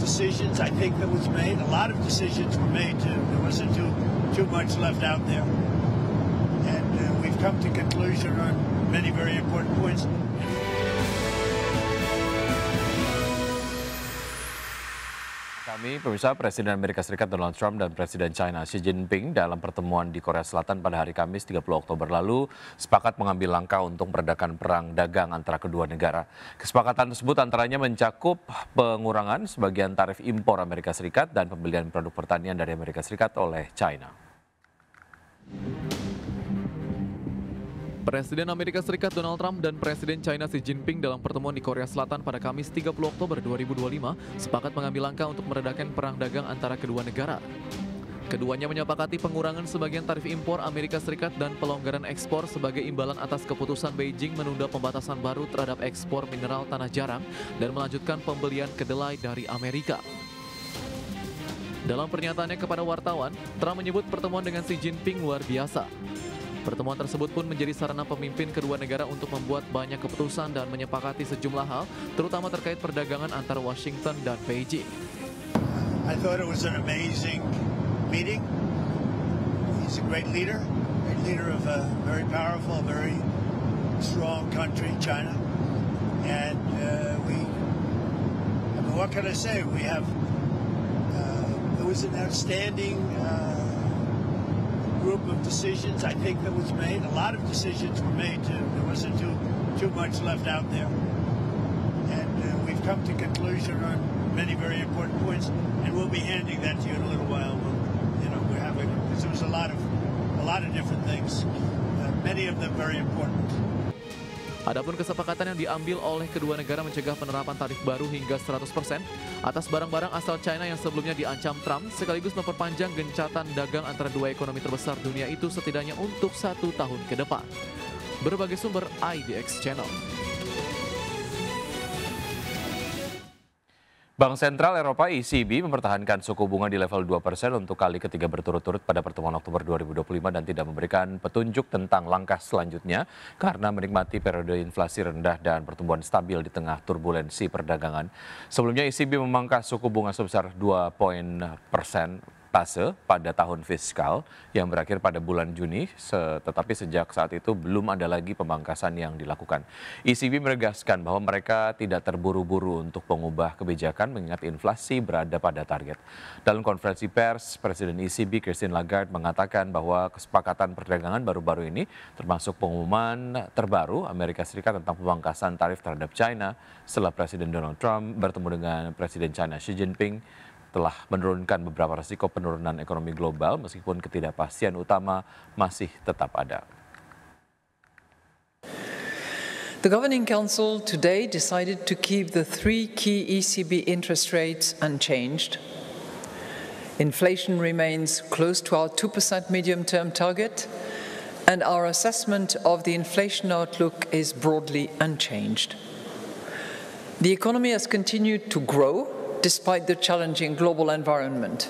decisions I think that was made. A lot of decisions were made. There wasn't too much left out there, and we've come to conclusion on many very important points. Pemirsa, Presiden Amerika Serikat Donald Trump dan Presiden China Xi Jinping dalam pertemuan di Korea Selatan pada hari Kamis 30 Oktober lalu sepakat mengambil langkah untuk meredakan perang dagang antara kedua negara. Kesepakatan tersebut antaranya mencakup pengurangan sebagian tarif impor Amerika Serikat dan pembelian produk pertanian dari Amerika Serikat oleh China. Presiden Amerika Serikat Donald Trump dan Presiden China Xi Jinping dalam pertemuan di Korea Selatan pada Kamis 30 Oktober 2025 sepakat mengambil langkah untuk meredakan perang dagang antara kedua negara. Keduanya menyepakati pengurangan sebagian tarif impor Amerika Serikat dan pelonggaran ekspor sebagai imbalan atas keputusan Beijing menunda pembatasan baru terhadap ekspor mineral tanah jarang dan melanjutkan pembelian kedelai dari Amerika. Dalam pernyataannya kepada wartawan, Trump menyebut pertemuan dengan Xi Jinping luar biasa. Pertemuan tersebut pun menjadi sarana pemimpin kedua negara untuk membuat banyak keputusan dan menyepakati sejumlah hal, terutama terkait perdagangan antara Washington dan Beijing. I thought it was an amazing meeting. He's a great leader of a very powerful, very strong country, China. And what can I say? It was an outstanding group of decisions I think that was made. A lot of decisions were made. There wasn't too much left out there, and we've come to conclusion on many very important points. And we'll be handing that to you in a little while. We're having because there was a lot of different things, many of them very important. Adapun kesepakatan yang diambil oleh kedua negara mencegah penerapan tarif baru hingga 100% atas barang-barang asal China yang sebelumnya diancam Trump, sekaligus memperpanjang gencatan dagang antara dua ekonomi terbesar dunia itu setidaknya untuk 1 tahun ke depan. Berbagai sumber IDX Channel. Bank Sentral Eropa ECB mempertahankan suku bunga di level 2% untuk kali ketiga berturut-turut pada pertemuan Oktober 2025 dan tidak memberikan petunjuk tentang langkah selanjutnya karena menikmati periode inflasi rendah dan pertumbuhan stabil di tengah turbulensi perdagangan. Sebelumnya ECB memangkas suku bunga sebesar 2 poin persentase pada tahun fiskal yang berakhir pada bulan Juni, tetapi sejak saat itu belum ada lagi pemangkasan yang dilakukan. ECB menegaskan bahwa mereka tidak terburu-buru untuk mengubah kebijakan mengingat inflasi berada pada target. Dalam konferensi pers, Presiden ECB Christine Lagarde mengatakan bahwa kesepakatan perdagangan baru-baru ini termasuk pengumuman terbaru Amerika Serikat tentang pemangkasan tarif terhadap China setelah Presiden Donald Trump bertemu dengan Presiden China Xi Jinping telah menurunkan beberapa risiko penurunan ekonomi global meskipun ketidakpastian utama masih tetap ada. The Governing Council today decided to keep the 3 key ECB interest rates unchanged. Inflation remains close to our 2% medium-term target, and our assessment of the inflation outlook is broadly unchanged. The economy has continued to grow despite the challenging global environment.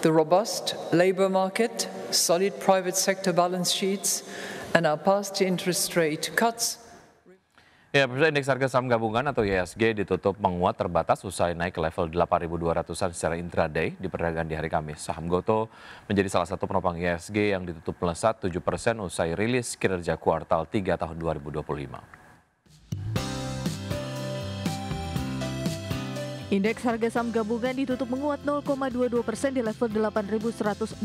The robust labor market, solid private sector balance sheets, and our past interest rate cuts. Ya, indeks harga saham gabungan atau IHSG ditutup menguat terbatas usai naik ke level 8.200-an secara intraday di perdagangan di hari Kamis. Saham Gotoh menjadi salah satu penopang IHSG yang ditutup melesat 7% usai rilis kinerja kuartal 3 tahun 2025. Indeks harga saham gabungan ditutup menguat 0,22% di level 8.184,06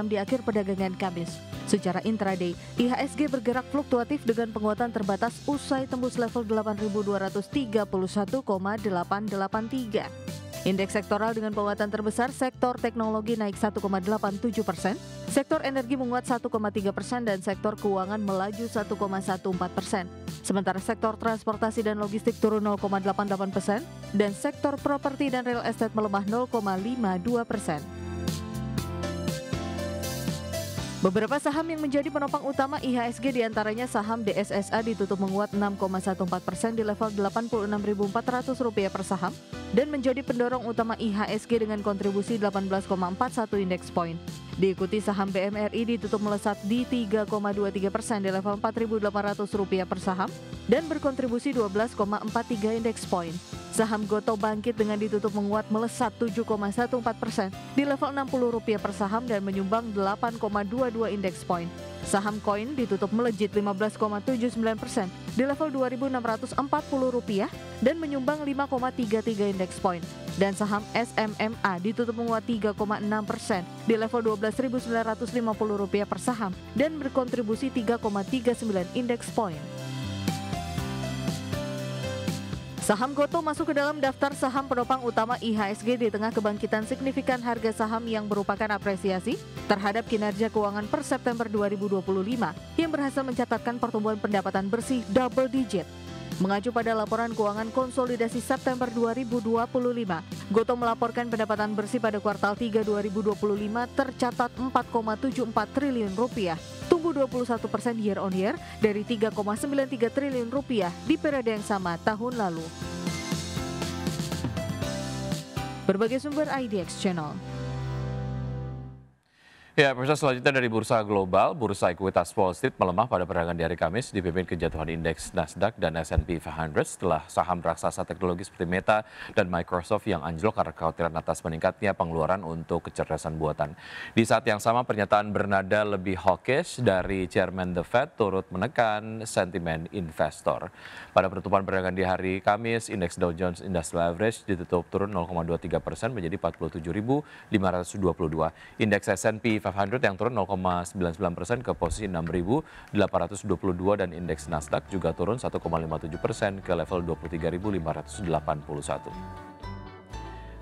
di akhir perdagangan Kamis. Secara intraday, IHSG bergerak fluktuatif dengan penguatan terbatas usai tembus level 8.231,883. Indeks sektoral dengan penguatan terbesar, sektor teknologi naik 1,87%, sektor energi menguat 1,3% dan sektor keuangan melaju 1,14%. Sementara sektor transportasi dan logistik turun 0,88% dan sektor properti dan real estate melemah 0,52%. Beberapa saham yang menjadi penopang utama IHSG diantaranya saham DSSA ditutup menguat 6,14% di level Rp86.400 per saham dan menjadi pendorong utama IHSG dengan kontribusi 18,41 indeks point. Diikuti saham BMRI ditutup melesat di 3,23% di level Rp4.800 per saham dan berkontribusi 12,43 indeks point. Saham Gotoh bangkit dengan ditutup menguat melesat 7,14% di level Rp60 per saham dan menyumbang 8,22 indeks poin. Saham Koin ditutup melejit 15,79% di level Rp2.640 dan menyumbang 5,33 indeks poin. Dan saham SMMA ditutup menguat 3,6% di level Rp12.950 per saham dan berkontribusi 3,39 indeks poin. Saham Gotoh masuk ke dalam daftar saham penopang utama IHSG di tengah kebangkitan signifikan harga saham yang merupakan apresiasi terhadap kinerja keuangan per September 2025 yang berhasil mencatatkan pertumbuhan pendapatan bersih double digit. Mengacu pada laporan keuangan konsolidasi September 2025, Gotoh melaporkan pendapatan bersih pada kuartal 3 2025 tercatat Rp4,74 triliun, tumbuh 21% year on year dari Rp3,93 triliun di periode yang sama tahun lalu. Berbagai sumber IDX Channel. Ya, pemirsa, selanjutnya dari bursa global, bursa ekuitas Wall Street melemah pada perdagangan di hari Kamis dipimpin kejatuhan indeks Nasdaq dan S&P 500 setelah saham raksasa teknologi seperti Meta dan Microsoft yang anjlok karena kekhawatiran atas meningkatnya pengeluaran untuk kecerdasan buatan. Di saat yang sama, pernyataan bernada lebih hawkish dari Chairman The Fed turut menekan sentimen investor. Pada penutupan perdagangan di hari Kamis, indeks Dow Jones Industrial Average ditutup turun 0,23% menjadi 47.522. Indeks S&P 500 yang turun 0,99% ke posisi 6.822 dan indeks Nasdaq juga turun 1,57% ke level 23.581.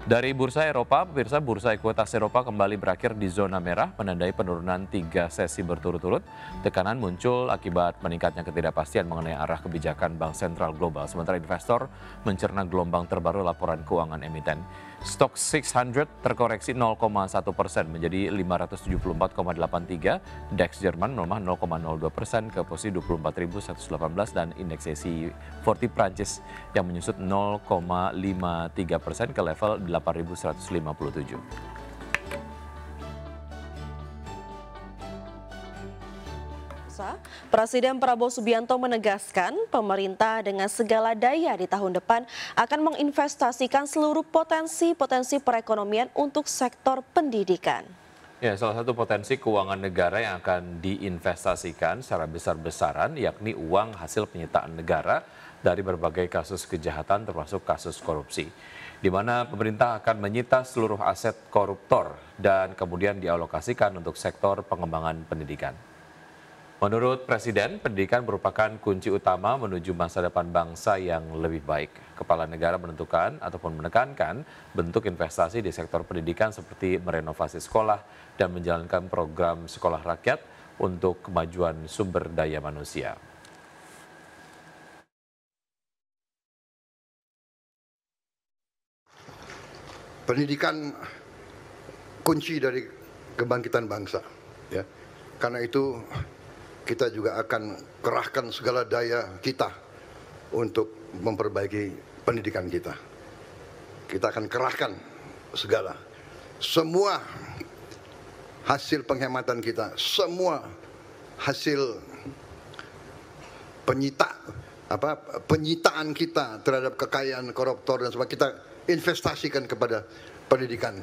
Dari bursa Eropa, pemirsa, bursa ekuitas Eropa kembali berakhir di zona merah menandai penurunan 3 sesi berturut-turut. Tekanan muncul akibat meningkatnya ketidakpastian mengenai arah kebijakan Bank Sentral Global, sementara investor mencerna gelombang terbaru laporan keuangan emiten. Stock 600 terkoreksi 0,1% menjadi 574,83, DAX Jerman melemah 0,02% ke posisi 24.118 dan indeks CAC 40 Prancis yang menyusut 0,53% ke level 8.157. Presiden Prabowo Subianto menegaskan pemerintah dengan segala daya di tahun depan akan menginvestasikan seluruh potensi perekonomian untuk sektor pendidikan. Ya, salah satu potensi keuangan negara yang akan diinvestasikan secara besar-besaran yakni uang hasil penyitaan negara dari berbagai kasus kejahatan termasuk kasus korupsi, di mana pemerintah akan menyita seluruh aset koruptor dan kemudian dialokasikan untuk sektor pengembangan pendidikan. Menurut Presiden, pendidikan merupakan kunci utama menuju masa depan bangsa yang lebih baik. Kepala negara menentukan ataupun menekankan bentuk investasi di sektor pendidikan seperti merenovasi sekolah dan menjalankan program sekolah rakyat untuk kemajuan sumber daya manusia. Pendidikan kunci dari kebangkitan bangsa, ya. Karena itu kita juga akan kerahkan segala daya kita untuk memperbaiki pendidikan kita. Kita akan kerahkan semua hasil penghematan kita, semua hasil penyitaan kita terhadap kekayaan koruptor dan sebagainya kita investasikan kepada pendidikan.